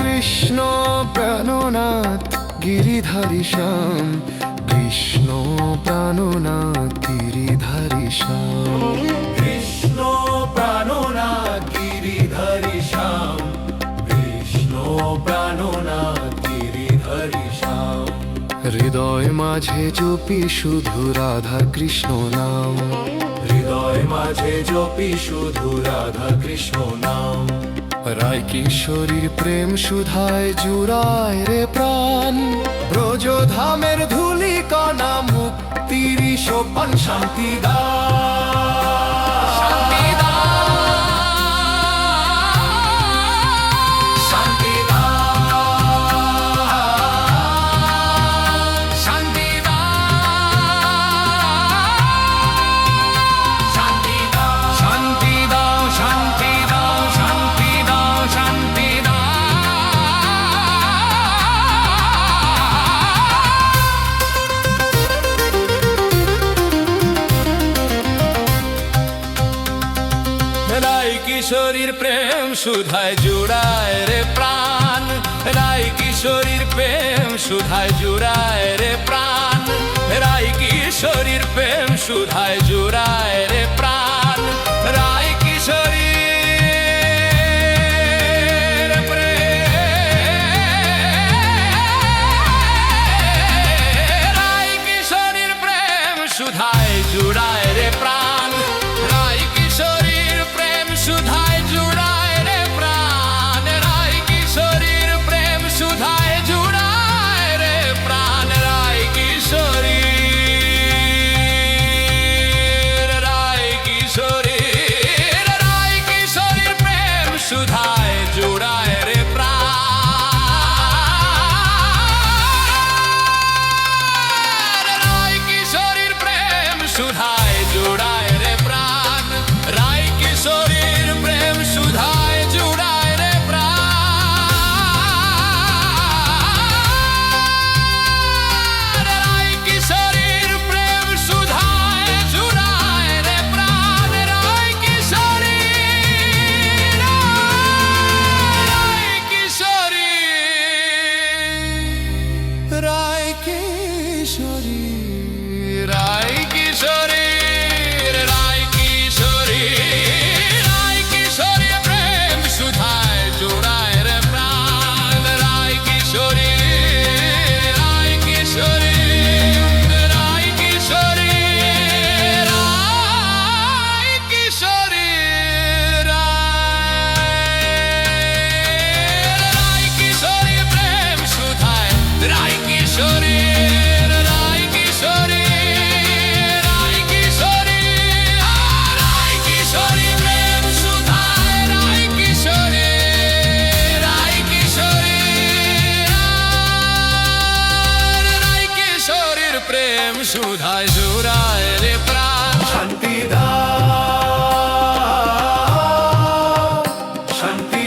কৃষ্ণ প্রাণনাথ গিরিধারী শ্যাম, কৃষ্ণ প্রাণনাথ গিরিধারী শ্যাম, কৃষ্ণ প্রাণনাথ গিরিধারী শ্যাম, কৃষ্ণ প্রাণনাথ গিরিধারী শ্যাম। হৃদয় মাঝে জপি শুধু রাধা কৃষ্ণ নাম, হৃদয় মাঝে জপি শুধু রাধা কৃষ্ণ নাম। রায় কিশোরীর প্রেম সুধায় জুড়ায় রে প্রাণ, ব্রজধামের ধুলি কণা মুক্তির সোপান শান্তি দা কিশোরীর প্রেম সুধায় জুড়ায় রে প্রাণ, রায় কিশোরীর প্রেম সুধায় জুড়ায় রে প্রাণ, রায় কিশোরীর প্রেম সুধায় জুড়ায় রে প্রাণ। রায় কিশোরীর রায় কিশোরীর প্রেম সুধায় জুড়ায় রে প্রাণ, রায় কিশোরীর প্রেম সুধায় জুড়ায় রে প্রাণ, রায় কিশোরীর প্রেম সুধায় জুড়ায় রে প্রাণ। রায় কিশোরীর রায় কিশোরীর রায় কিশোরীর প্রেম সুধায় জুড়ায় রে প্রাণ, রায় কিশোরীর প্রেম সুধায় জুড়ায় রে প্রাণ, রায় কিশোরীর প্রেম সুধায় জুড়ায় রে প্রাণ, রায় কিশোরীর প্রেম সুধায় জুড়ায় রে প্রাণ। রায় কিশোরীর রায় কিশোরী রায় কিশোরী রায় কিশোরীর রায় কিশোরী রায় কিশোরী প্রেম সুধায় জুড়ায় রে প্রাণ, রায় কিশোরী রায় কিশোরী রায় কিশোরী রায় কিশোরী রায় কিশোরী প্রেম সুধায় রায় কিশোরী রায় কিশোরী রায় কিশোরী রায় কিশোরী প্রেম সুধায় রায় কিশোরী রায় কিশোরী রায় কিশোরীর প্রেম সুধায় জুড়ায় রে প্রাণ। শান্তি দা শান্তি